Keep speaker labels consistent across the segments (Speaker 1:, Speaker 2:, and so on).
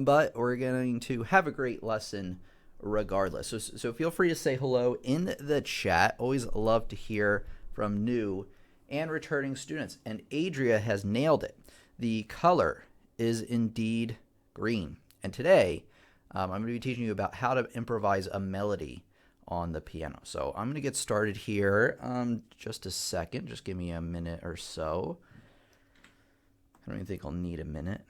Speaker 1: but we're going to have a great lesson regardless. So feel free to say hello in the chat. Always love to hear from new and returning students. And Adria has nailed it. The color is indeed green. And today, I'm going to be teaching you about how to improvise a melody on the piano. So I'm going to get started here. Just a second. Just give me a minute or so. I don't even think I'll need a minute.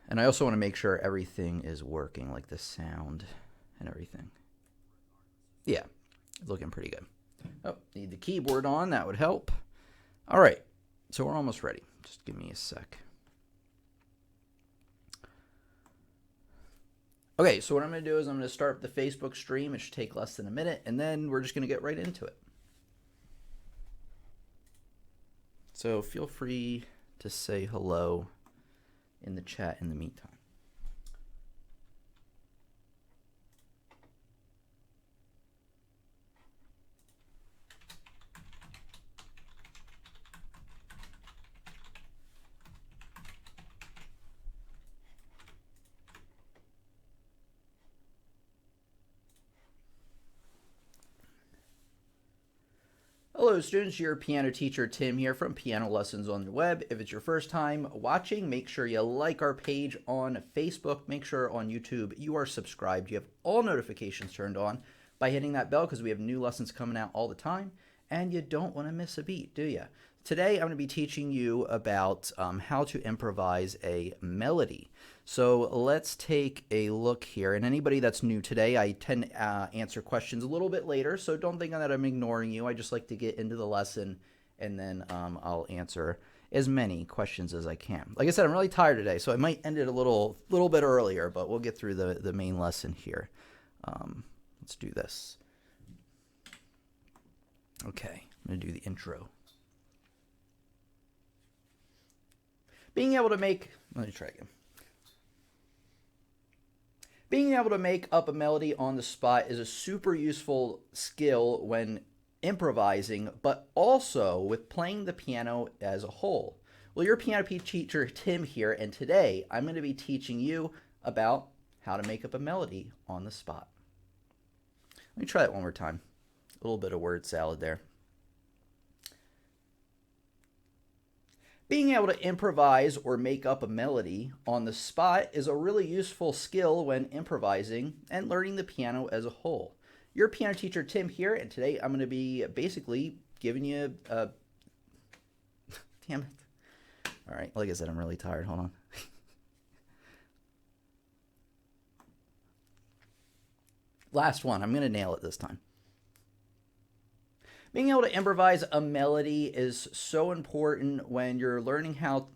Speaker 1: And I also want to make sure everything is working, like the sound and everything. Yeah, looking pretty good. Oh, need the keyboard on. That would help. All right, so we're almost ready. Just give me a sec. Okay, so what I'm going to do is I'm going to start up the Facebook stream. It should take less than a minute, and then we're just going to get right into it. So feel free to say hello in the chat in the meantime. Hello students, your piano teacher Tim here from Piano Lessons on the Web. If it's your first time watching, make sure you like our page on Facebook. Make sure on YouTube you are subscribed. You have all notifications turned on by hitting that bell because we have new lessons coming out all the time. And you don't want to miss a beat, do you? Today I'm going to be teaching you about how to improvise a melody. So let's take a look here. And anybody that's new today, I tend to answer questions a little bit later, so don't think that I'm ignoring you. I just like to get into the lesson, and then I'll answer as many questions as I can. Like I said, I'm really tired today, so I might end it a little bit earlier, but we'll get through the main lesson here. Let's do this. Okay, I'm going to do the intro. Being able to make up a melody on the spot is a super useful skill when improvising, but also with playing the piano as a whole. Well, your piano teacher Tim here, and today I'm going to be teaching you about how to make up a melody on the spot. Let me try that one more time. A little bit of word salad there. Being able to improvise or make up a melody on the spot is a really useful skill when improvising and learning the piano as a whole. Your piano teacher Tim here, and today I'm going to be basically giving you a... Damn it. All right, like I said, I'm really tired. Hold on. Last one. I'm going to nail it this time. Being able to improvise a melody is so important when you're learning how...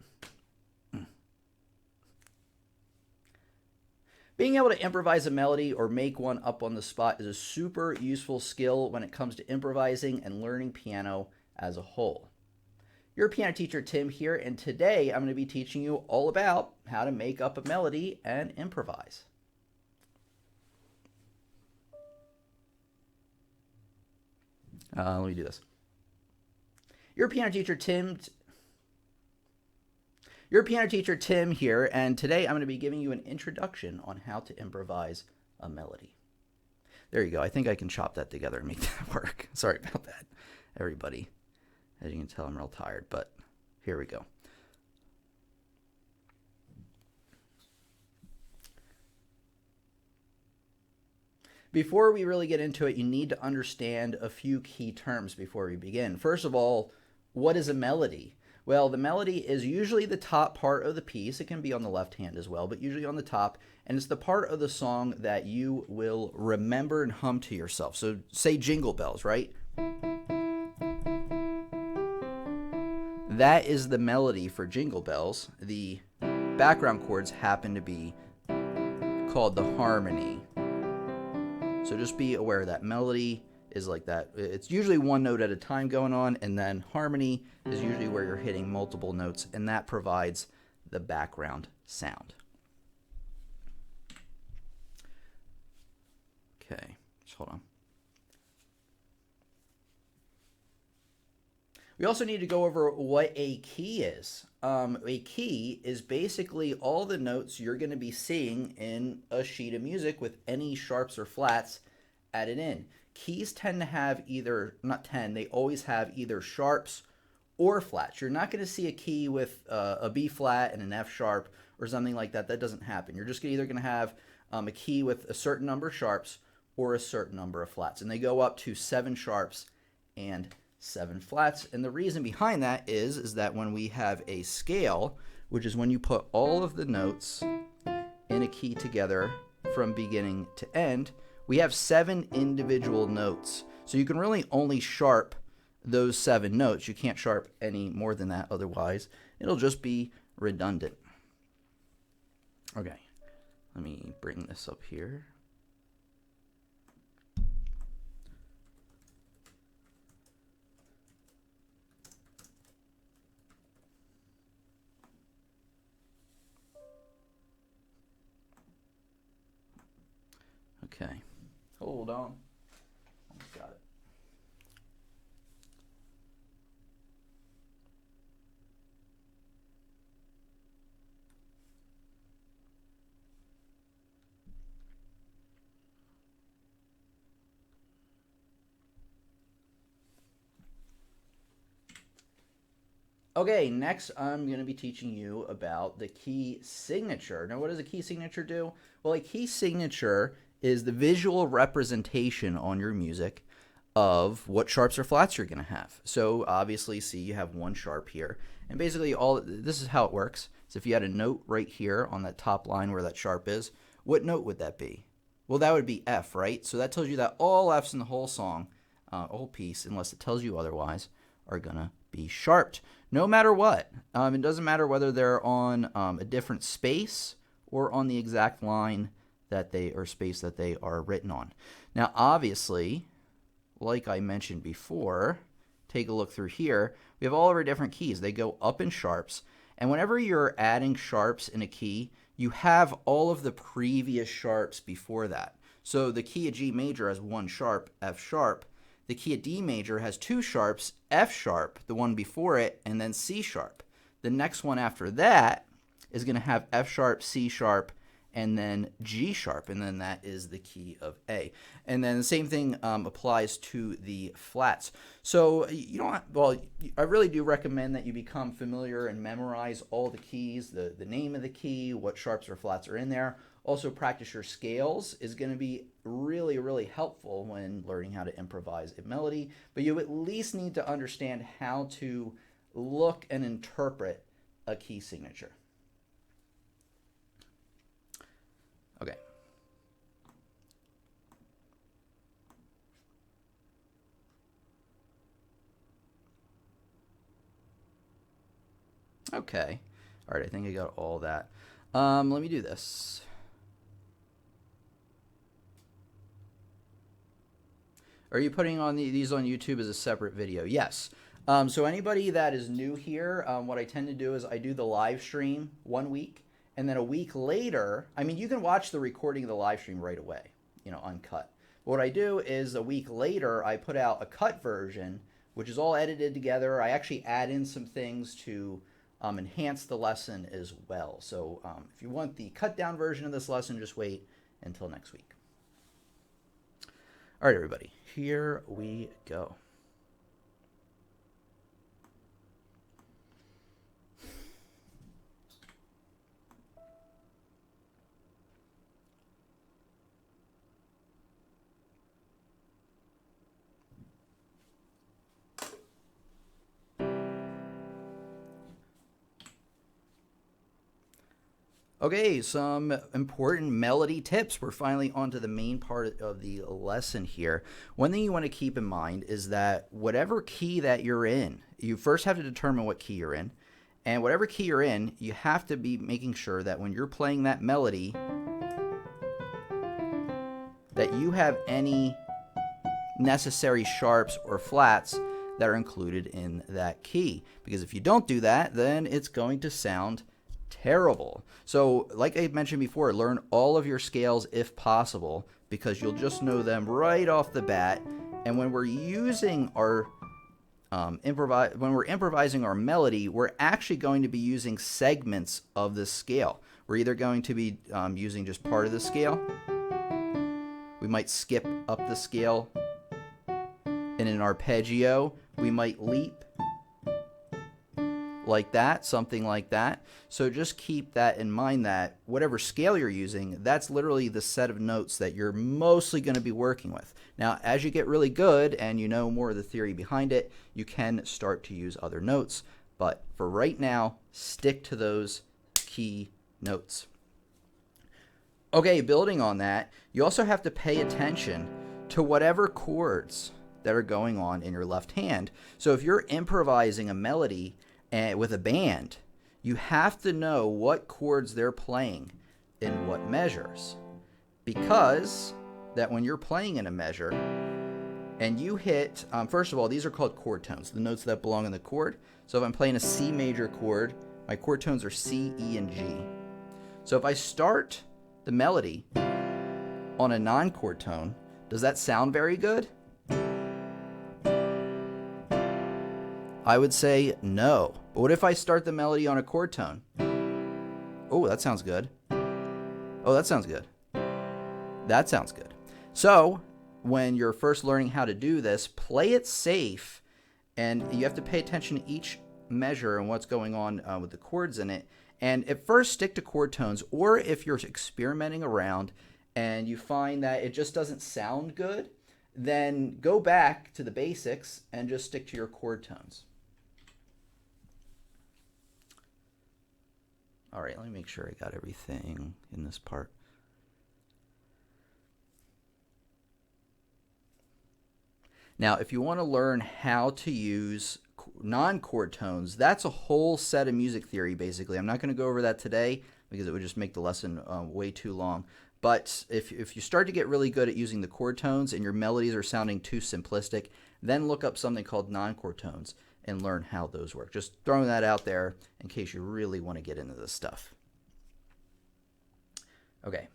Speaker 1: Being able to improvise a melody or make one up on the spot is a super useful skill when it comes to improvising and learning piano as a whole. Your piano teacher Tim here, and today I'm going to be teaching you all about how to make up a melody and improvise. Let me do this. Your piano teacher Tim here, and today I'm going to be giving you an introduction on how to improvise a melody. There you go. I think I can chop that together and make that work. Sorry about that, everybody. As you can tell, I'm real tired, but here we go. Before we really get into it, you need to understand a few key terms before we begin. First of all, what is a melody? Well, the melody is usually the top part of the piece. It can be on the left hand as well, but usually on the top. And it's the part of the song that you will remember and hum to yourself. So say Jingle Bells, right? That is the melody for Jingle Bells. The background chords happen to be called the harmony. So just be aware that melody is like that. It's usually one note at a time going on, and then harmony is usually where you're hitting multiple notes, and that provides the background sound. Okay, just hold on. We also need to go over what a key is. A key is basically all the notes you're going to be seeing in a sheet of music with any sharps or flats added in. Keys tend to have either, not tend, they always have either sharps or flats. You're not going to see a key with a B flat and an F sharp or something like that. That doesn't happen. You're just either going to have a key with a certain number of sharps or a certain number of flats. And they go up to 7 sharps and 7 flats. And the reason behind that is that when we have a scale, which is when you put all of the notes in a key together from beginning to end, we have 7 individual notes. So you can really only sharp those 7 notes. You can't sharp any more than that, otherwise it'll just be redundant. Okay, let me bring this up here. Okay, hold on. Almost got it. Okay, next I'm going to be teaching you about the key signature. Now, what does a key signature do? Well, a key signature is the visual representation on your music of what sharps or flats you're going to have. So obviously, see, you have 1 sharp here. And basically, this is how it works. So if you had a note right here on that top line where that sharp is, what note would that be? Well, that would be F, right? So that tells you that all Fs in the whole song, whole piece, unless it tells you otherwise, are going to be sharped, no matter what. It doesn't matter whether they're on a different space or on the exact line that they, or space that they are written on. Now, obviously, like I mentioned before, take a look through here. We have all of our different keys. They go up in sharps, and whenever you're adding sharps in a key, you have all of the previous sharps before that. So the key of G major has 1 sharp, F sharp. The key of D major has 2 sharps, F sharp, the one before it, and then C sharp. The next one after that is going to have F sharp, C sharp, and then G sharp, and then that is the key of A. And then the same thing applies to the flats. So you don't have, well, I really do recommend that you become familiar and memorize all the keys, the name of the key, what sharps or flats are in there. Also, practice your scales is going to be really, really helpful when learning how to improvise a melody. But you at least need to understand how to look and interpret a key signature. Okay. Okay. All right, I think I got all that. Let me do this. Are you putting on these on YouTube as a separate video? Yes. So anybody that is new here, what I tend to do is I do the live stream 1 week, and then a week later, I mean, you can watch the recording of the live stream right away, you know, uncut. What I do is a week later, I put out a cut version, which is all edited together. I actually add in some things to enhance the lesson as well. So if you want the cut down version of this lesson, just wait until next week. All right, everybody, here we go. Okay, some important melody tips. We're finally onto the main part of the lesson here. One thing you want to keep in mind is that whatever key that you're in, you first have to determine what key you're in. And whatever key you're in, you have to be making sure that when you're playing that melody, that you have any necessary sharps or flats that are included in that key. Because if you don't do that, then it's going to sound terrible. So like I mentioned before, learn all of your scales if possible, because you'll just know them right off the bat. And when we're using our improvise, when we're improvising our melody, we're actually going to be using segments of the scale. We're either going to be using just part of the scale. We might skip up the scale. In an arpeggio, we might leap like that, something like that. So just keep that in mind, that whatever scale you're using, that's literally the set of notes that you're mostly going to be working with. Now, as you get really good and you know more of the theory behind it, you can start to use other notes. But for right now, stick to those key notes. Okay, building on that, you also have to pay attention to whatever chords that are going on in your left hand. So if you're improvising a melody with a band, you have to know what chords they're playing in what measures. Because that when you're playing in a measure and you hit, first of all, these are called chord tones, the notes that belong in the chord. So if I'm playing a C major chord, my chord tones are C, E, and G. So if I start the melody on a non-chord tone, does that sound very good? I would say no. But what if I start the melody on a chord tone? Oh, that sounds good. Oh, that sounds good. That sounds good. So when you're first learning how to do this, play it safe, and you have to pay attention to each measure and what's going on with the chords in it. And at first, stick to chord tones, or if you're experimenting around and you find that it just doesn't sound good, then go back to the basics and just stick to your chord tones. All right, let me make sure I got everything in this part. Now, if you want to learn how to use non-chord tones, that's a whole set of music theory, basically. I'm not going to go over that today because it would just make the lesson way too long. But if you start to get really good at using the chord tones and your melodies are sounding too simplistic, then look up something called non-chord tones and learn how those work. Just throwing that out there in case you really want to get into this stuff. Okay.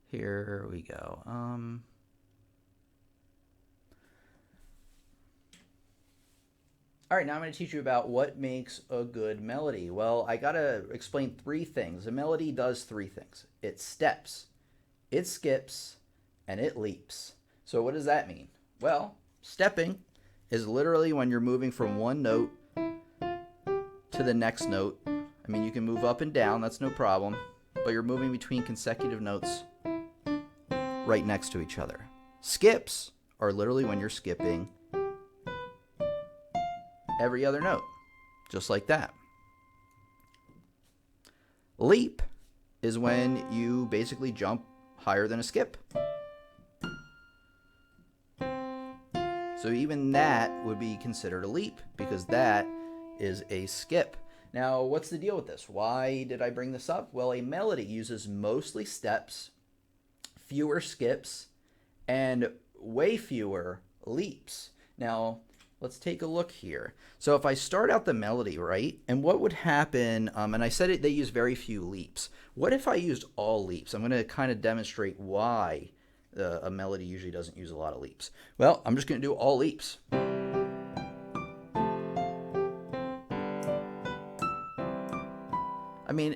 Speaker 1: Here we go. All right, now I'm going to teach you about what makes a good melody. Well, I got to explain three things. A melody does three things. It steps, it skips, and it leaps. So what does that mean? Well, stepping is literally when you're moving from one note to the next note. I mean, you can move up and down, that's no problem, but you're moving between consecutive notes right next to each other. Skips are literally when you're skipping every other note, just like that. Leap is when you basically jump higher than a skip. So even that would be considered a leap because that is a skip. Now, what's the deal with this? Why did I bring this up? Well, a melody uses mostly steps, fewer skips, and way fewer leaps. Now, let's take a look here. So if I start out the melody, right, and what would happen, and I said they use very few leaps. What if I used all leaps? I'm going to kind of demonstrate why a melody usually doesn't use a lot of leaps. Well, I'm just going to do all leaps. I mean,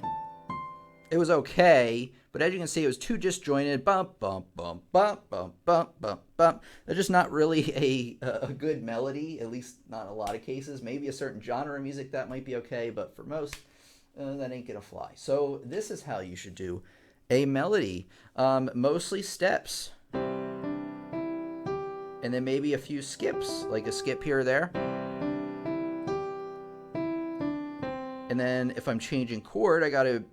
Speaker 1: it was okay, but as you can see, it was too disjointed. Bump, bump, bump, bump, bump, bump, bump, bump. They're just not really a good melody, at least not in a lot of cases. Maybe a certain genre of music that might be okay, but for most, that ain't gonna fly. So this is how you should do a melody. Mostly steps. And then maybe a few skips, like a skip here or there. And then if I'm changing chord, I gotta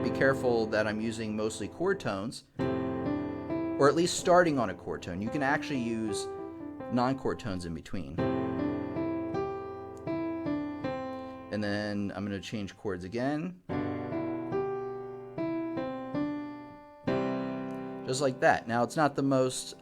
Speaker 1: be careful that I'm using mostly chord tones, or at least starting on a chord tone. You can actually use non-chord tones in between. And then I'm going to change chords again. Just like that. Now it's not the most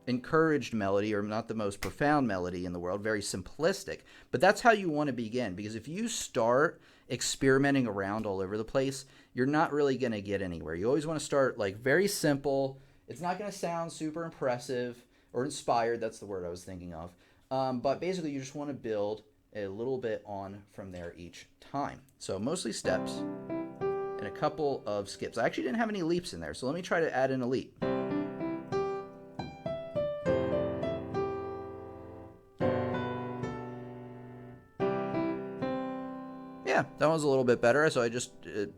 Speaker 1: encouraged melody or not the most profound melody in the world, very simplistic, but that's how you want to begin, because if you start experimenting around all over the place, you're not really going to get anywhere. You always want to start like very simple. It's not going to sound super impressive or inspired. That's the word I was thinking of. But basically, you just want to build a little bit on from there each time. So mostly steps and a couple of skips. I actually didn't have any leaps in there, so let me try to add in a leap. Yeah, that was a little bit better. So I just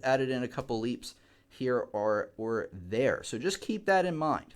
Speaker 1: added in a couple leaps here or there. So just keep that in mind.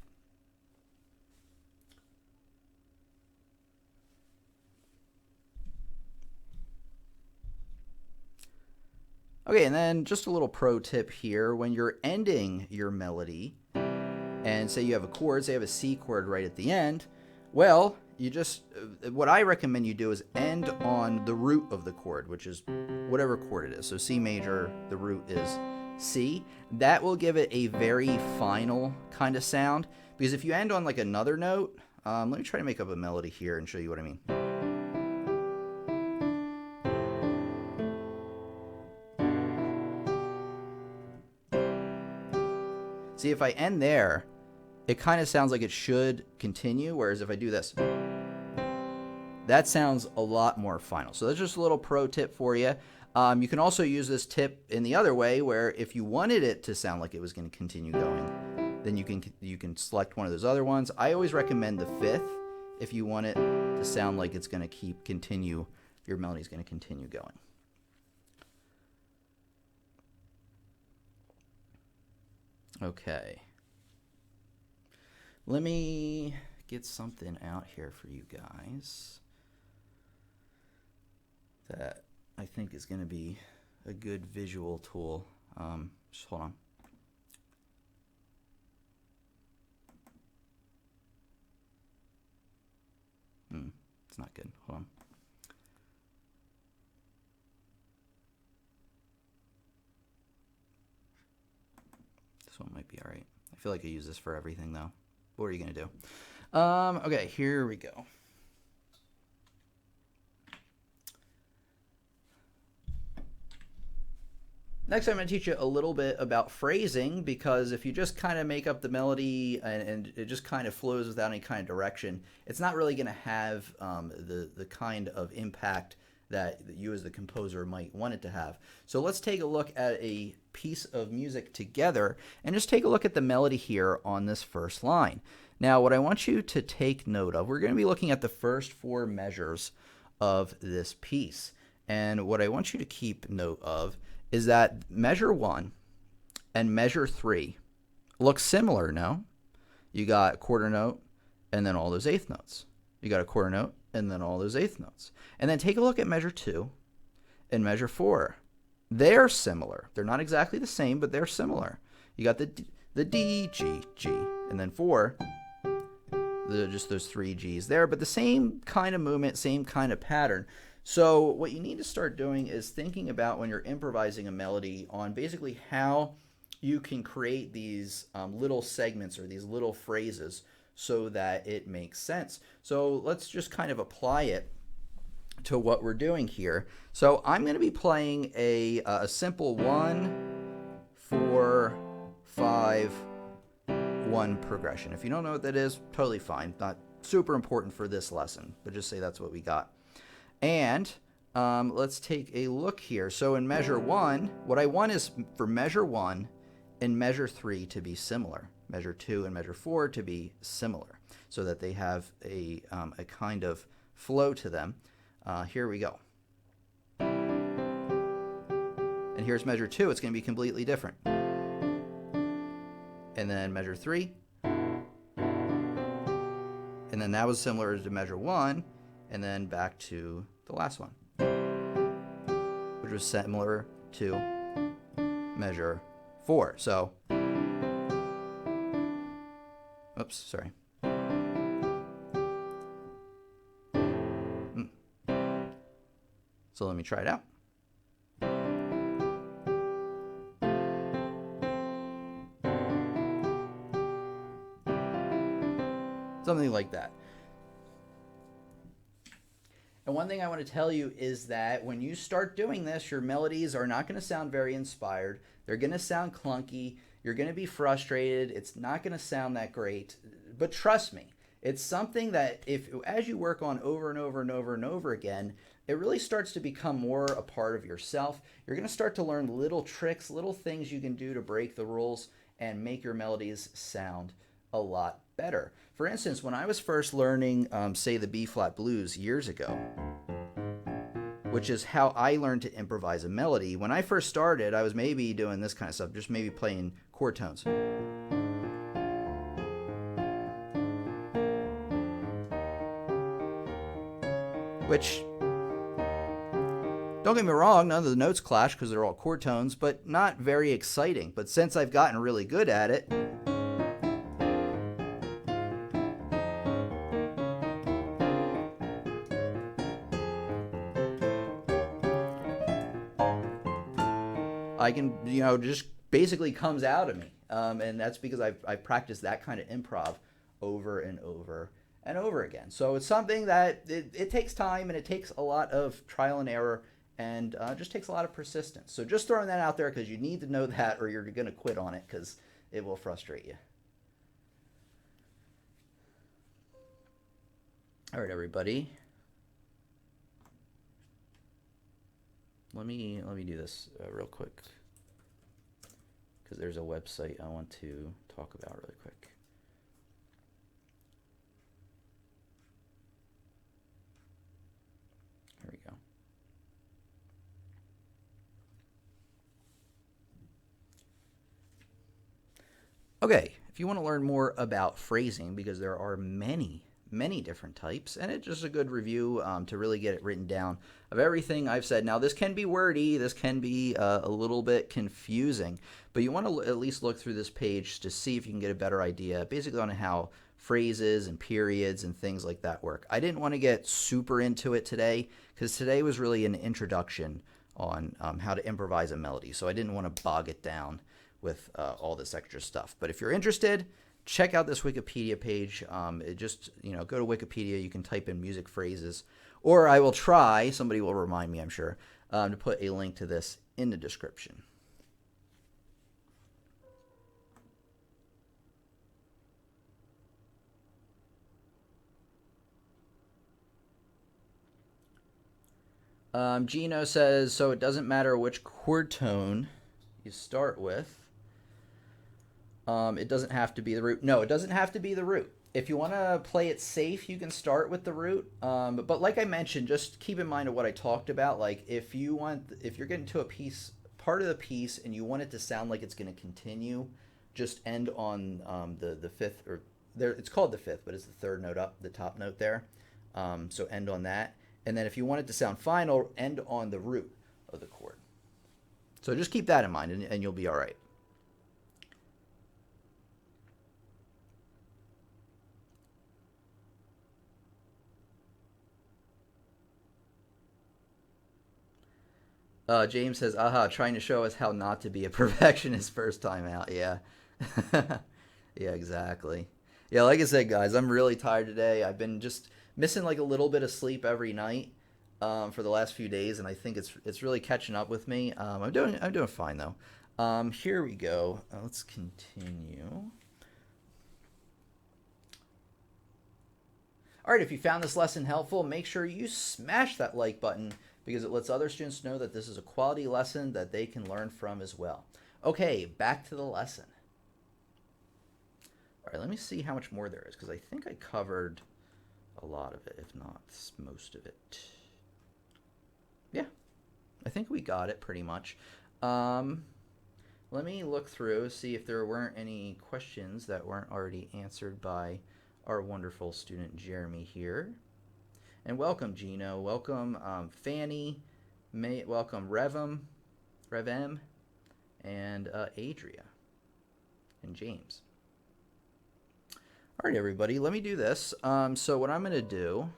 Speaker 1: Okay, and then just a little pro tip here. When you're ending your melody, and say you have a chord, say you have a C chord right at the end, well, you just, what I recommend you do is end on the root of the chord, which is whatever chord it is. So C major, the root is C. That will give it a very final kind of sound, because if you end on like another note, let me try to make up a melody here and show you what I mean. See, if I end there, it kind of sounds like it should continue, whereas if I do this, that sounds a lot more final. So that's just a little pro tip for you. You can also use this tip in the other way, where if you wanted it to sound like it was going to continue going, then you can select one of those other ones. I always recommend the fifth if you want it to sound like it's going to continue, your melody is going to continue going. Okay. Let me get something out here for you guys that I think is going to be a good visual tool. Just hold on. It's not good. Hold on. This one might be all right. I feel like I use this for everything, though. What are you going to do? Okay, here we go. Next, I'm going to teach you a little bit about phrasing, because if you just kind of make up the melody and it just kind of flows without any kind of direction, it's not really going to have the kind of impact that you as the composer might want it to have. So let's take a look at a piece of music together and just take a look at the melody here on this first line. Now, what I want you to take note of, we're going to be looking at the first four measures of this piece. And what I want you to keep note of is that measure 1 and measure 3 look similar, no? You got quarter note and then all those eighth notes. You got a quarter note and then all those eighth notes. And then take a look at measure 2 and measure 4. They're similar. They're not exactly the same, but they're similar. You got the D, G, G, and then 4, just those 3 G's there, but the same kind of movement, same kind of pattern. So what you need to start doing is thinking about, when you're improvising a melody, on basically how you can create these little segments or these little phrases so that it makes sense. So let's just kind of apply it to what we're doing here. So I'm going to be playing a simple 1, 4, 5, 1 progression. If you don't know what that is, totally fine. Not super important for this lesson, but just say that's what we got. And let's take a look here. So in measure 1, what I want is for measure 1 and measure 3 to be similar. Measure 2 and measure 4 to be similar, so that they have a kind of flow to them. Here we go. And here's measure 2. It's going to be completely different. And then measure 3. And then that was similar to measure 1. And then back to the last one, which was similar to measure 4. So, oops, sorry. So let me try it out. Something like that. And one thing I want to tell you is that when you start doing this, your melodies are not going to sound very inspired. They're going to sound clunky. You're going to be frustrated. It's not going to sound that great. But trust me, it's something that if as you work on over and over and over and over again, it really starts to become more a part of yourself. You're going to start to learn little tricks, little things you can do to break the rules and make your melodies sound a lot better. For instance, when I was first learning, say, the B flat blues years ago, which is how I learned to improvise a melody. When I first started, I was maybe doing this kind of stuff, just maybe playing chord tones. Which, don't get me wrong, none of the notes clash because they're all chord tones, but not very exciting. But since I've gotten really good at it, I can, just basically comes out of me. And that's because I've practiced that kind of improv over and over and over again. So it's something that it takes time and it takes a lot of trial and error and just takes a lot of persistence. So just throwing that out there because you need to know that or you're going to quit on it because it will frustrate you. All right, everybody. Let me do this real quick because there's a website I want to talk about really quick. Here we go. Okay, if you want to learn more about phrasing, because there are many different types, and it's just a good review to really get it written down of everything I've said. Now, this can be wordy, this can be a little bit confusing, but you want to at least look through this page to see if you can get a better idea, basically on how phrases and periods and things like that work. I didn't want to get super into it today, because today was really an introduction on how to improvise a melody, so I didn't want to bog it down with all this extra stuff. But if you're interested, check out this Wikipedia page. It just, go to Wikipedia. You can type in music phrases, or I will try, somebody will remind me, I'm sure, to put a link to this in the description. Gino says, so it doesn't matter which chord tone you start with. It doesn't have to be the root. No, it doesn't have to be the root. If you want to play it safe, you can start with the root. But like I mentioned, just keep in mind of what I talked about. Like if you're getting to a piece, part of the piece, and you want it to sound like it's going to continue, just end on the fifth, or there. It's called the fifth, but it's the third note up, the top note there. So end on that, and then if you want it to sound final, end on the root of the chord. So just keep that in mind, and you'll be all right. James says, aha, trying to show us how not to be a perfectionist first time out. Yeah. Yeah, exactly. Yeah, like I said, guys, I'm really tired today. I've been just missing like a little bit of sleep every night for the last few days, and I think it's really catching up with me. I'm doing fine, though. Here we go. Let's continue. All right, if you found this lesson helpful, make sure you smash that like button because it lets other students know that this is a quality lesson that they can learn from as well. Okay, back to the lesson. All right, let me see how much more there is because I think I covered a lot of it, if not most of it. Yeah, I think we got it pretty much. Let me look through, see if there weren't any questions that weren't already answered by our wonderful student Jeremy here. And welcome, Gino. Welcome, Fanny. Welcome, Revem, and Adria, and James. All right, everybody, let me do this. So what I'm going to do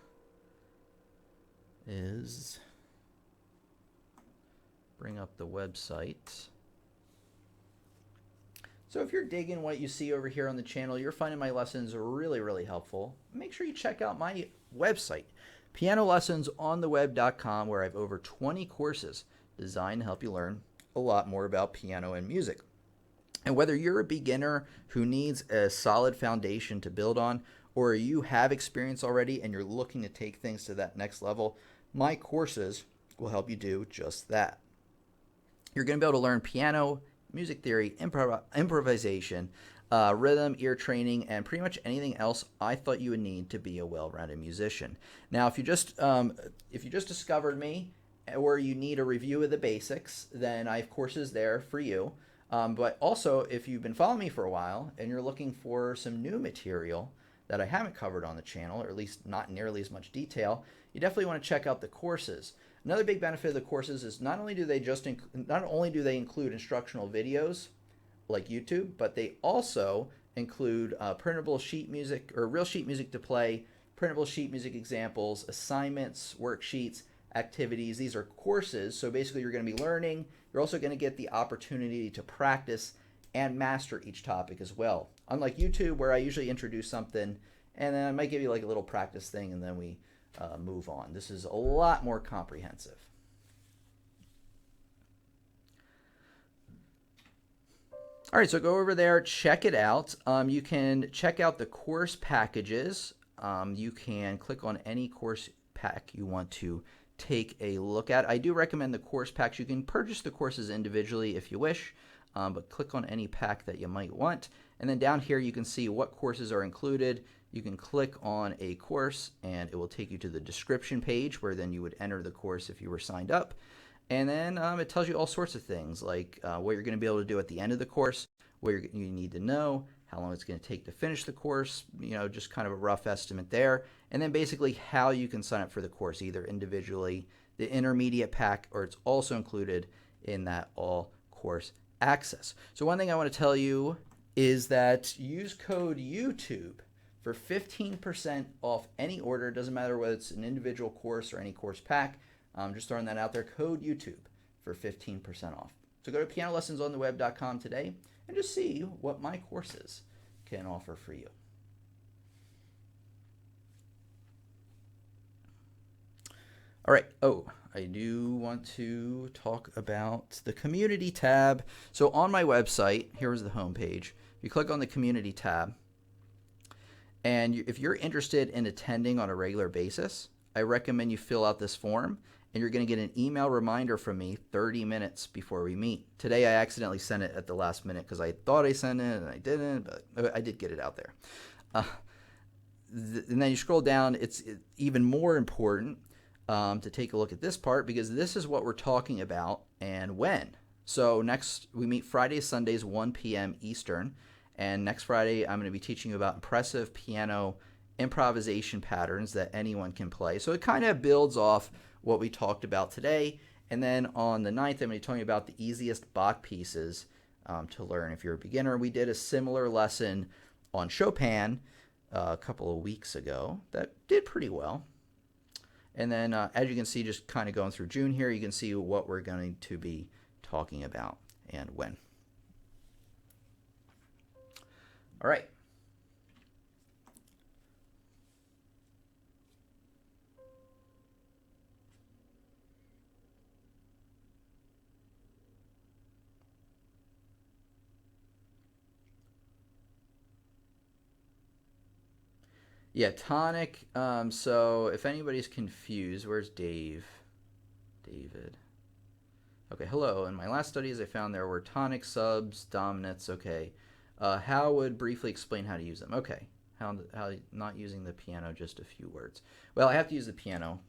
Speaker 1: is bring up the website. So if you're digging what you see over here on the channel, you're finding my lessons really, really helpful, make sure you check out my website, pianolessonsontheweb.com, where I have over 20 courses designed to help you learn a lot more about piano and music. And whether you're a beginner who needs a solid foundation to build on, or you have experience already and you're looking to take things to that next level, my courses will help you do just that. You're going to be able to learn piano, music theory, improvisation, rhythm, ear training, and pretty much anything else I thought you would need to be a well-rounded musician. Now, if you just discovered me, or you need a review of the basics, then I have courses there for you. But also, if you've been following me for a while and you're looking for some new material that I haven't covered on the channel, or at least not nearly as much detail, you definitely want to check out the courses. Another big benefit of the courses is not only do they include instructional videos like YouTube, but they also include printable sheet music, or real sheet music to play, printable sheet music examples, assignments, worksheets, activities. These are courses, so basically you're going to be learning. You're also going to get the opportunity to practice and master each topic as well. Unlike YouTube, where I usually introduce something and then I might give you like a little practice thing and then we move on. This is a lot more comprehensive. All right, so go over there, check it out. You can check out the course packages. You can click on any course pack you want to take a look at. I do recommend the course packs. You can purchase the courses individually if you wish, but click on any pack that you might want. And then down here you can see what courses are included. You can click on a course and it will take you to the description page, where then you would enter the course if you were signed up. And then it tells you all sorts of things, like what you're going to be able to do at the end of the course, what you need to know, how long it's going to take to finish the course, just kind of a rough estimate there. And then basically how you can sign up for the course, either individually, the intermediate pack, or it's also included in that all course access. So one thing I want to tell you is that use code YouTube for 15% off any order. It doesn't matter whether it's an individual course or any course pack. Just throwing that out there. Code YouTube for 15% off. So go to pianolessonsontheweb.com today and just see what my courses can offer for you. All right. Oh, I do want to talk about the community tab. So on my website, here's the homepage. You click on the community tab, and if you're interested in attending on a regular basis, I recommend you fill out this form, and you're going to get an email reminder from me 30 minutes before we meet. Today I accidentally sent it at the last minute because I thought I sent it and I didn't, but I did get it out there. And then you scroll down, it's even more important to take a look at this part, because this is what we're talking about and when. So next, we meet Fridays, Sundays, 1 p.m. Eastern, and next Friday I'm going to be teaching you about impressive piano improvisation patterns that anyone can play. So it kind of builds off what we talked about today. And then on the 9th, I'm going to be talking about the easiest Bach pieces to learn if you're a beginner. We did a similar lesson on Chopin a couple of weeks ago that did pretty well. And then as you can see, just kind of going through June here, you can see what we're going to be talking about and when. All right. Yeah, tonic. So if anybody's confused, where's Dave? David. Okay, hello. In my last studies, I found there were tonic subs, dominants. Okay. How would briefly explain how to use them? Okay. How not using the piano, just a few words. Well, I have to use the piano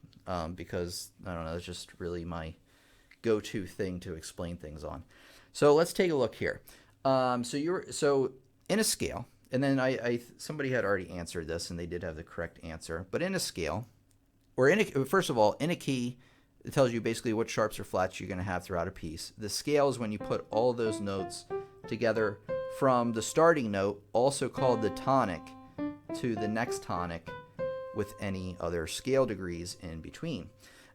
Speaker 1: because, I don't know, it's just really go-to thing to explain things on. So let's take a look here. So in a scale, and then somebody had already answered this, and they did have the correct answer. But in a scale, or first of all, in a key, it tells you basically what sharps or flats you're going to have throughout a piece. The scale is when you put all those notes together from the starting note, also called the tonic, to the next tonic, with any other scale degrees in between.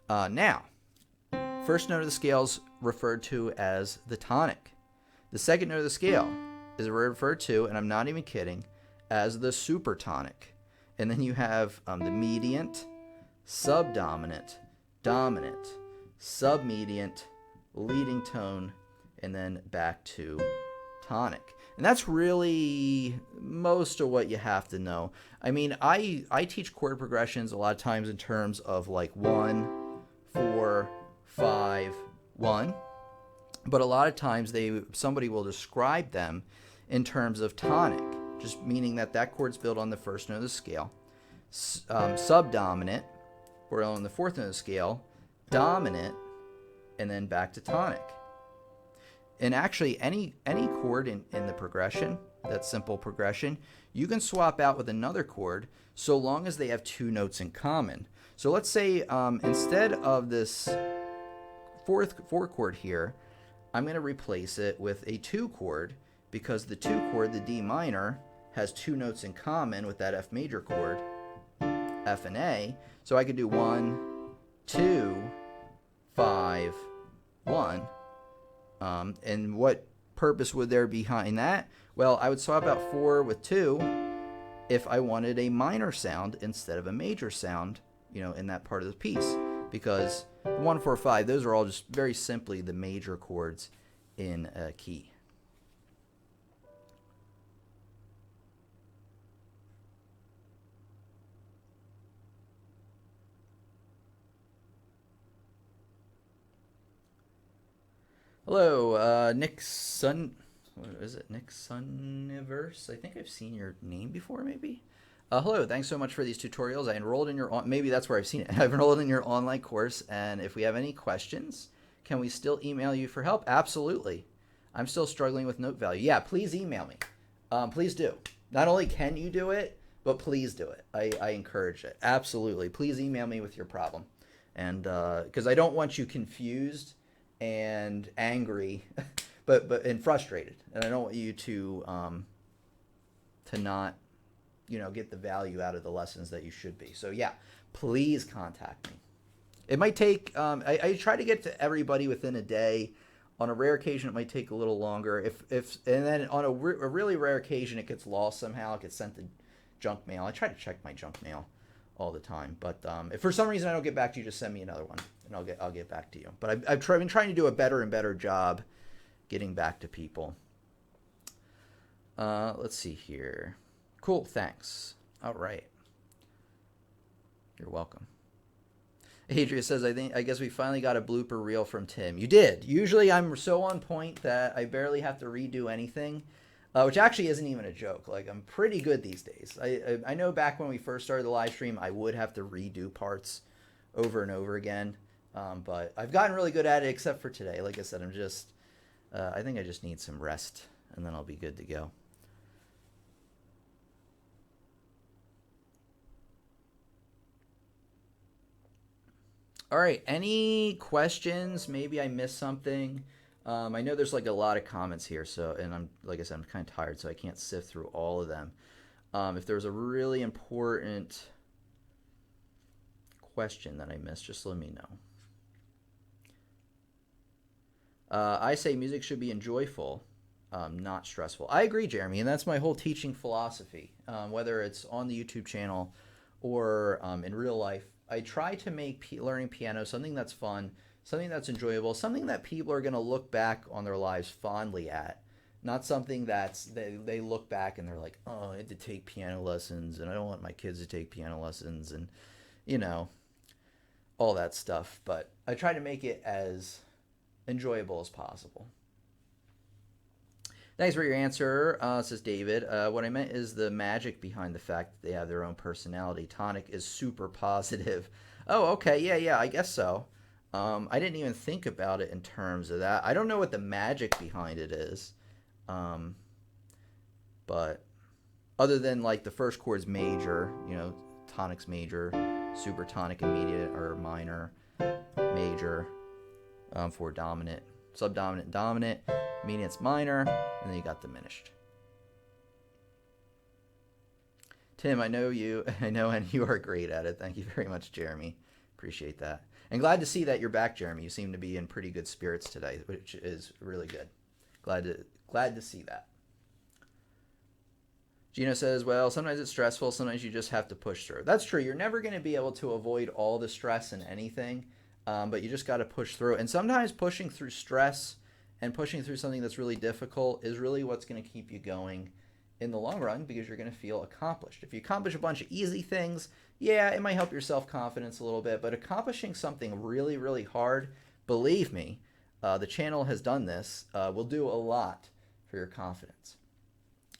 Speaker 1: Now, first note of the scale is referred to as the tonic. The second note of the scale is referred to, and I'm not even kidding, as the supertonic. And then you have the mediant, subdominant, dominant, submediant, leading tone, and then back to tonic. And that's really most of what you have to know. I mean, I teach chord progressions a lot of times in terms of like 1, 4, 5, 1. But a lot of times somebody will describe them in terms of tonic, just meaning that chord's built on the first note of the scale. Subdominant, or on the fourth note of the scale, dominant, and then back to tonic. And actually, any chord in the progression, that simple progression, you can swap out with another chord so long as they have 2 notes in common. So let's say instead of this 4 chord here, I'm going to replace it with a 2 chord, because the 2 chord, the D minor, has 2 notes in common with that F major chord, F and A. So I could do 1, 2, 5, 1. And what purpose would there be behind that? Well, I would swap out 4 with 2 if I wanted a minor sound instead of a major sound, in that part of the piece. Because 1, 4, 5, those are all just very simply the major chords in a key. Hello, Nick Sun. What is it? Nick Suniverse? I think I've seen your name before, maybe. Hello, thanks so much for these tutorials. I enrolled in your maybe that's where I've seen it. I've enrolled in your online course, and if we have any questions, can we still email you for help? Absolutely. I'm still struggling with note value. Yeah, please email me. Please do. Not only can you do it, but please do it. I encourage it. Absolutely. Please email me with your problem, and because I don't want you confused and angry, and frustrated, and I don't want you to not get the value out of the lessons that you should be. So yeah, please contact me. It might take I try to get to everybody within a day. On a rare occasion it might take a little longer, and then on a really rare occasion it gets lost somehow. It gets sent to junk mail. I try to check my junk mail all the time, but if for some reason I don't get back to you, just send me another one and I'll get back to you. But I've been trying to do a better and better job getting back to people. Let's see here. Cool, thanks. All right. You're welcome. Adria says, I guess we finally got a blooper reel from Tim. You did. Usually I'm so on point that I barely have to redo anything, which actually isn't even a joke. Like, I'm pretty good these days. I know back when we first started the live stream, I would have to redo parts over and over again, but I've gotten really good at it, except for today. Like I said, I think I just need some rest, and then I'll be good to go. All right, any questions? Maybe I missed something. I know there's like a lot of comments here, and like I said, I'm kind of tired, so I can't sift through all of them. If there's a really important question that I missed, just let me know. I say music should be enjoyable, not stressful. I agree, Jeremy, and that's my whole teaching philosophy. Whether it's on the YouTube channel or in real life, I try to make learning piano something that's fun, something that's enjoyable, something that people are going to look back on their lives fondly at, not something that's they look back and they're like, oh, I had to take piano lessons, and I don't want my kids to take piano lessons, and all that stuff. But I try to make it as enjoyable as possible. Thanks for your answer, says David. What I meant is the magic behind the fact that they have their own personality. Tonic is super positive. Oh, okay. Yeah, I guess so. I didn't even think about it in terms of that. I don't know what the magic behind it is. But other than like the first chord's major, tonic's major, super tonic immediate or minor, major, for dominant, subdominant, dominant, mediant's minor, and then you got diminished. Tim, I know, and you are great at it. Thank you very much, Jeremy. Appreciate that. And glad to see that you're back, Jeremy. You seem to be in pretty good spirits today, which is really good. Glad to see that. Gino says, well, sometimes it's stressful. Sometimes you just have to push through. That's true. You're never going to be able to avoid all the stress in anything, but you just got to push through. And sometimes pushing through stress and pushing through something that's really difficult is really what's going to keep you going in the long run, because you're going to feel accomplished. If you accomplish a bunch of easy things, yeah, it might help your self-confidence a little bit, but accomplishing something really, really hard, believe me, the channel has done this, will do a lot for your confidence.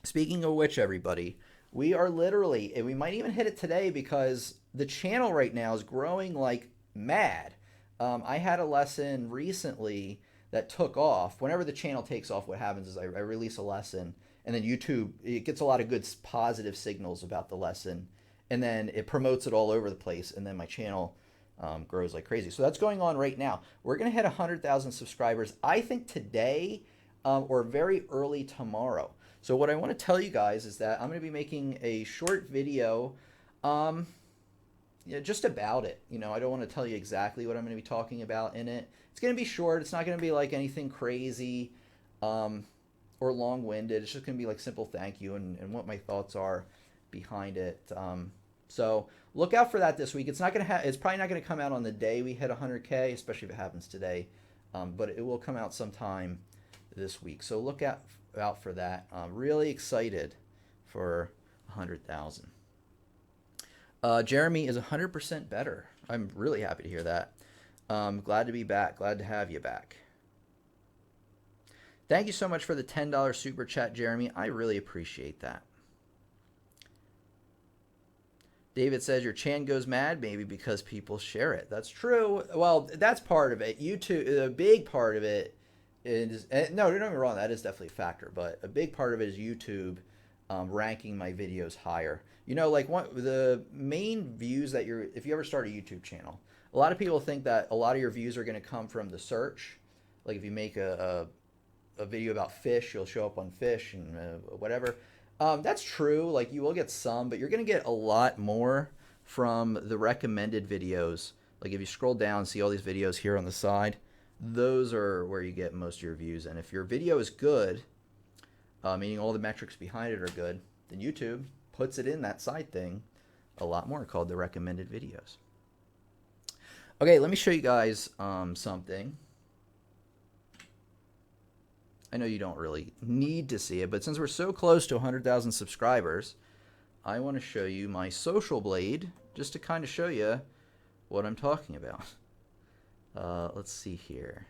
Speaker 1: Speaking of which, everybody, we are literally, and we might even hit it today because the channel right now is growing like mad. I had a lesson recently that took off. Whenever the channel takes off, what happens is I release a lesson, and then YouTube, it gets a lot of good positive signals about the lesson, and then it promotes it all over the place, and then my channel grows like crazy. So that's going on right now. We're going to hit 100,000 subscribers, I think today or very early tomorrow. So what I want to tell you guys is that I'm going to be making a short video just about it. You know, I don't want to tell you exactly what I'm going to be talking about in it. It's going to be short. It's not going to be like anything crazy or long-winded. It's just going to be like simple thank you and what my thoughts are behind it. So look out for that this week. It's not going to it's probably not going to come out on the day we hit 100K, especially if it happens today. But it will come out sometime this week. So look out for that. I'm really excited for 100,000. Jeremy is 100% better. I'm really happy to hear that. Glad to be back. Glad to have you back. Thank you so much for the $10 super chat, Jeremy. I really appreciate that. David says your chan goes mad maybe because people share it. That's true. Well, that's part of it. YouTube, a big part of it is, no, don't get me wrong, that is definitely a factor, but a big part of it is YouTube ranking my videos higher. You know, like the main views that if you ever start a YouTube channel, a lot of people think that a lot of your views are going to come from the search. Like if you make a video about fish, you'll show up on fish and whatever. That's true. Like you will get some, but you're going to get a lot more from the recommended videos. Like if you scroll down, see all these videos here on the side, those are where you get most of your views. And if your video is good, meaning all the metrics behind it are good, then YouTube puts it in that side thing a lot more, called the recommended videos. Okay, let me show you guys something. I know you don't really need to see it, but since we're so close to 100,000 subscribers, I want to show you my social blade just to kind of show you what I'm talking about. Let's see here.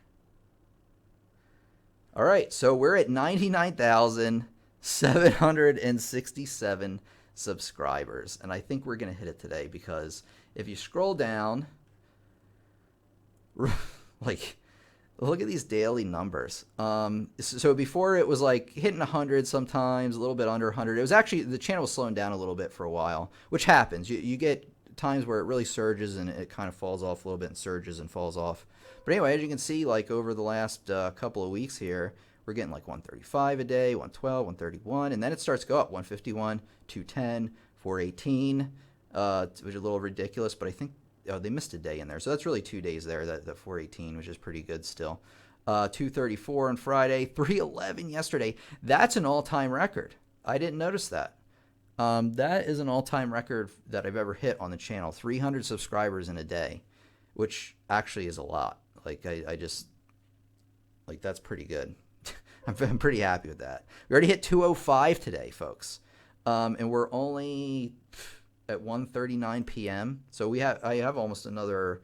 Speaker 1: All right, so we're at 99,767 subscribers, and I think we're going to hit it today because if you scroll down, like, look at these daily numbers. So before it was like hitting 100 sometimes, a little bit under 100. It was actually, the channel was slowing down a little bit for a while, which happens. You get times where it really surges and it kind of falls off a little bit and surges and falls off. But anyway, as you can see, like over the last couple of weeks here, we're getting like 135 a day, 112, 131, and then it starts to go up, 151, 210, 418, which is a little ridiculous, but I think they missed a day in there. So that's really 2 days there, that 418, which is pretty good still. 234 on Friday, 311 yesterday. That's an all-time record. I didn't notice that. That is an all-time record that I've ever hit on the channel, 300 subscribers in a day, which actually is a lot. Like, I just, like, that's pretty good. I'm pretty happy with that. We already hit 205 today, folks. And we're only at 1:39 p.m. So I have almost another,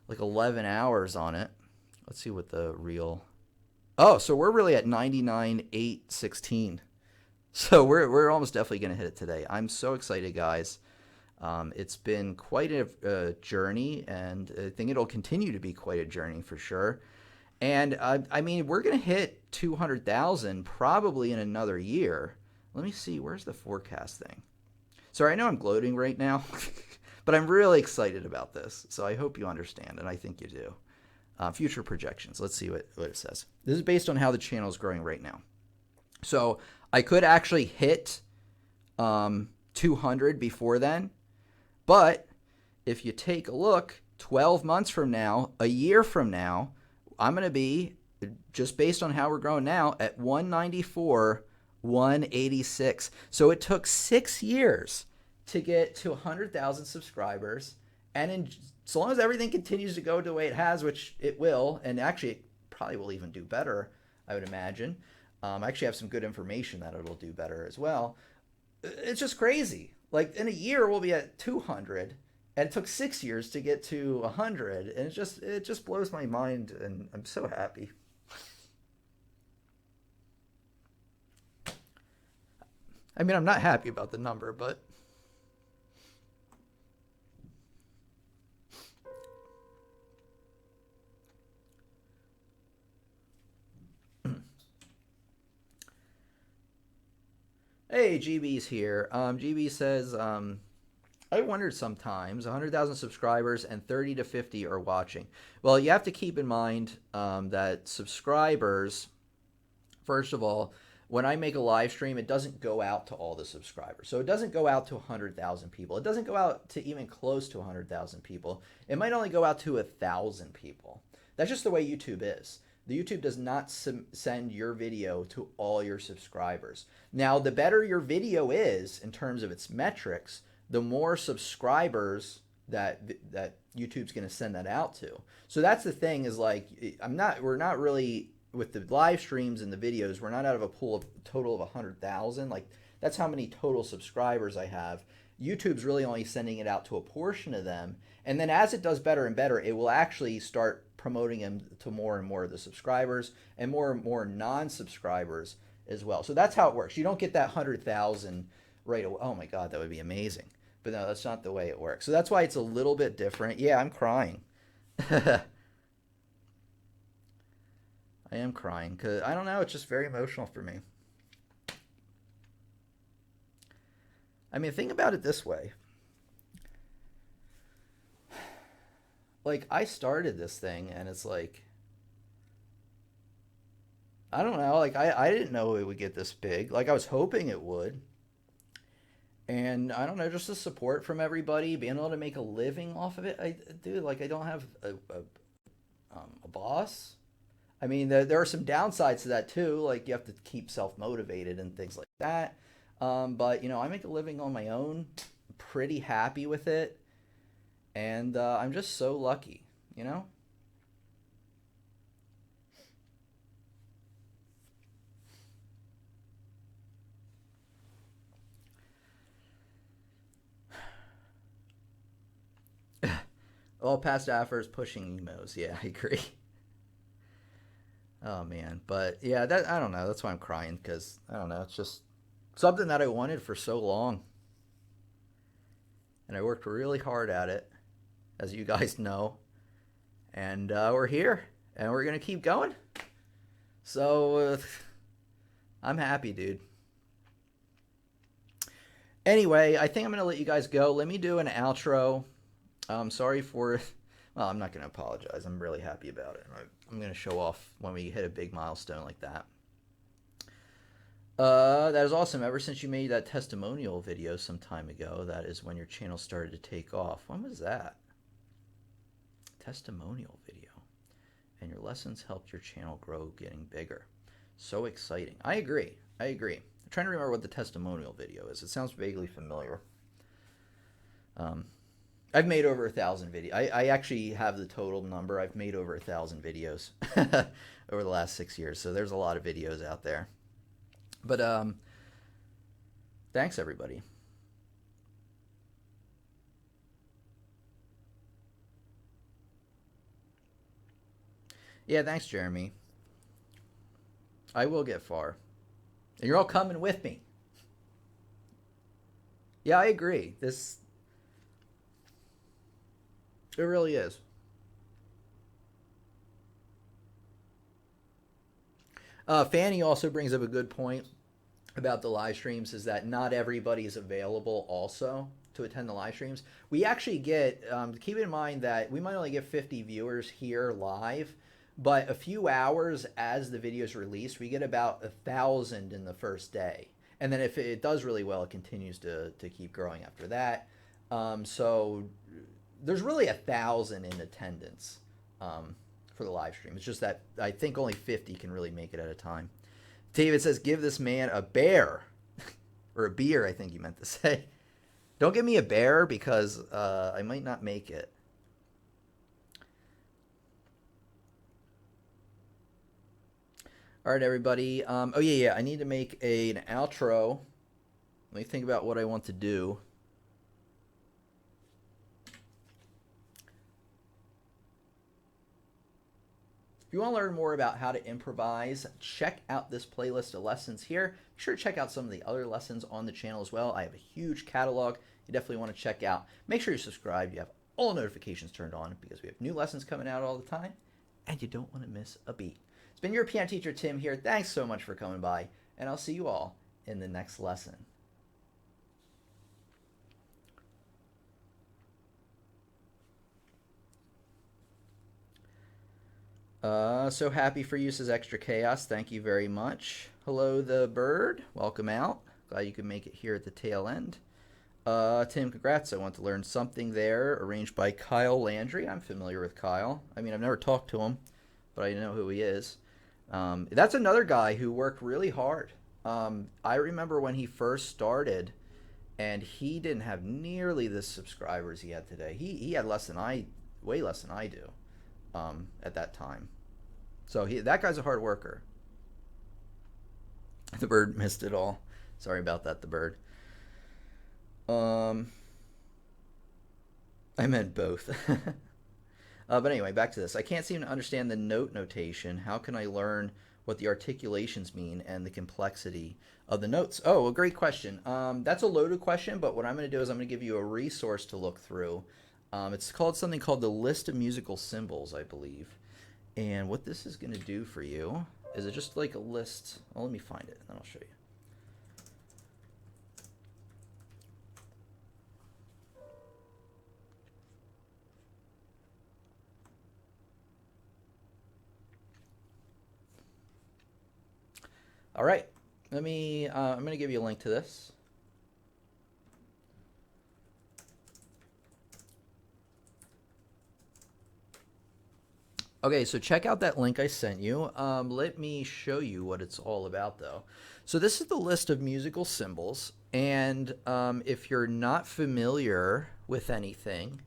Speaker 1: like, 11 hours on it. Let's see what the real, oh, so we're really at 99,816. So we're almost definitely going to hit it today. I'm so excited, guys. It's been quite a journey, and I think it'll continue to be quite a journey for sure. And I mean, we're going to hit 200,000 probably in another year. Let me see, where's the forecast thing? Sorry, I know I'm gloating right now, but I'm really excited about this. So I hope you understand, and I think you do. Future projections. Let's see what it says. This is based on how the channel is growing right now. So I could actually hit 200 before then, but if you take a look, 12 months from now, a year from now, I'm going to be, just based on how we're growing now, at 194 186. So it took 6 years to get to 100,000 subscribers. And so long as everything continues to go the way it has, which it will, and actually it probably will even do better, I would imagine. I actually have some good information that it'll do better as well. It's just crazy. Like in a year, we'll be at 200, and it took 6 years to get to 100, and it just blows my mind, and I'm so happy. I mean, I'm not happy about the number, but hey, GB's here. GB says, I wondered sometimes 100,000 subscribers and 30 to 50 are watching. Well, you have to keep in mind that subscribers, first of all, when I make a live stream, it doesn't go out to all the subscribers. So it doesn't go out to 100,000 people. It doesn't go out to even close to 100,000 people. It might only go out to 1,000 people. That's just the way YouTube is. The YouTube does not send your video to all your subscribers. Now, the better your video is in terms of its metrics, the more subscribers that YouTube's going to send that out to. So that's the thing is like we're not really with the live streams and the videos, we're not out of a pool of total of 100,000. Like that's how many total subscribers I have. YouTube's really only sending it out to a portion of them. And then as it does better and better, it will actually start promoting them to more and more of the subscribers and more non-subscribers as well. So that's how it works. You don't get that 100,000 right away. Oh my God, that would be amazing. But no, that's not the way it works. So that's why it's a little bit different. Yeah, I'm crying. I am crying because I don't know. It's just very emotional for me. I mean, think about it this way. Like, I started this thing, and it's like, I don't know. Like, I didn't know it would get this big. Like, I was hoping it would. And I don't know, just the support from everybody, being able to make a living off of it. Dude, like, I don't have a boss. I mean, there are some downsides to that too. Like you have to keep self-motivated and things like that. But I make a living on my own. Pretty happy with it, and I'm just so lucky. All past offers pushing emos. Yeah, I agree. Oh man, but yeah, that I don't know. That's why I'm crying because I don't know. It's just something that I wanted for so long, and I worked really hard at it, as you guys know. And we're here, and we're gonna keep going. So I'm happy, dude. Anyway, I think I'm gonna let you guys go. Let me do an outro. Sorry for. Well, I'm not gonna apologize. I'm really happy about it. I'm gonna show off when we hit a big milestone like that. That is awesome. Ever since you made that testimonial video some time ago, that is when your channel started to take off. When was that? Testimonial video. And your lessons helped your channel grow, getting bigger. So exciting. I agree. I'm trying to remember what the testimonial video is. It sounds vaguely familiar. I've made over 1,000 videos. I actually have the total number. I've made over 1,000 videos over the last 6 years. So there's a lot of videos out there. But thanks, everybody. Yeah, thanks, Jeremy. I will get far. And you're all coming with me. Yeah, I agree. It really is. Fanny also brings up a good point about the live streams is that not everybody is available also to attend the live streams. We actually get, keep in mind that we might only get 50 viewers here live, but a few hours as the video is released, we get about 1,000 in the first day. And then if it does really well, it continues to keep growing after that. So there's really 1,000 in attendance for the live stream. It's just that I think only 50 can really make it at a time. David says, give this man a bear. Or a beer, I think you meant to say. Don't give me a bear because I might not make it. All right, everybody. Oh, yeah. I need to make an outro. Let me think about what I want to do. If you want to learn more about how to improvise, check out this playlist of lessons here. Be sure to check out some of the other lessons on the channel as well. I have a huge catalog you definitely want to check out. Make sure you're subscribed. You have all notifications turned on because we have new lessons coming out all the time, and you don't want to miss a beat. It's been your piano teacher, Tim, here. Thanks so much for coming by, and I'll see you all in the next lesson. So happy for you, says Extra Chaos. Thank you very much. Hello, the bird. Welcome out. Glad you could make it here at the tail end. Tim, congrats. I want to learn something there. Arranged by Kyle Landry. I'm familiar with Kyle. I mean, I've never talked to him, but I know who he is. That's another guy who worked really hard. I remember when he first started, and he didn't have nearly the subscribers he had today. He had way less than I do at that time. So that guy's a hard worker. The bird missed it all. Sorry about that, the bird. I meant both. But anyway, back to this. I can't seem to understand the note notation. How can I learn what the articulations mean and the complexity of the notes? Oh, a great question. That's a loaded question, but what I'm going to do is I'm going to give you a resource to look through. It's called something called the List of Musical Symbols, I believe. And what this is going to do for you is it just like a list. Well, let me find it, and then I'll show you. All right, I'm going to give you a link to this. Okay, so check out that link I sent you. Let me show you what it's all about, though. So this is the list of musical symbols, and if you're not familiar with anything,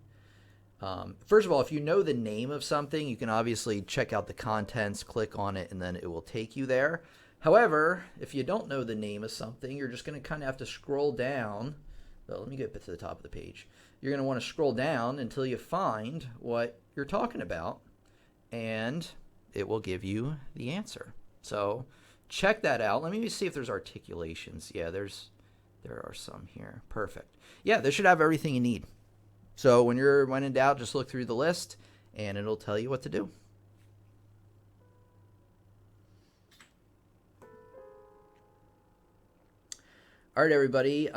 Speaker 1: first of all, if you know the name of something, you can obviously check out the contents, click on it, and then it will take you there. However, if you don't know the name of something, you're just going to kind of have to scroll down. Well, let me get to the top of the page. You're going to want to scroll down until you find what you're talking about, and it will give you the answer. So check that out. Let me see if there's articulations. Yeah, there are some here. Perfect. Yeah, this should have everything you need. So when in doubt, just look through the list, and it'll tell you what to do. All right, everybody.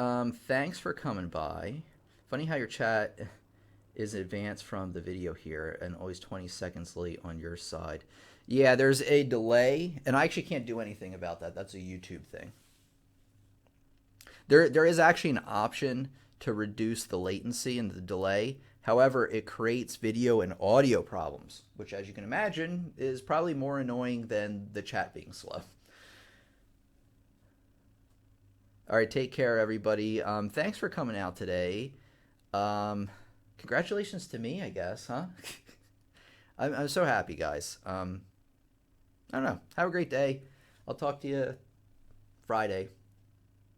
Speaker 1: Thanks for coming by. Funny how your chat is advanced from the video here and always 20 seconds late on your side. Yeah, there's a delay, and I actually can't do anything about that. That's a YouTube thing. There is actually an option to reduce the latency and the delay. However, it creates video and audio problems, which, as you can imagine, is probably more annoying than the chat being slow. All right, take care, everybody. Thanks for coming out today. Congratulations to me, I guess, huh? I'm so happy, guys. I don't know. Have a great day. I'll talk to you Friday.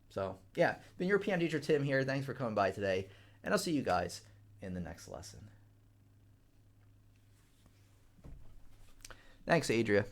Speaker 1: So, yeah, been your piano teacher, Tim, here. Thanks for coming by today, and I'll see you guys in the next lesson. Thanks, Adria.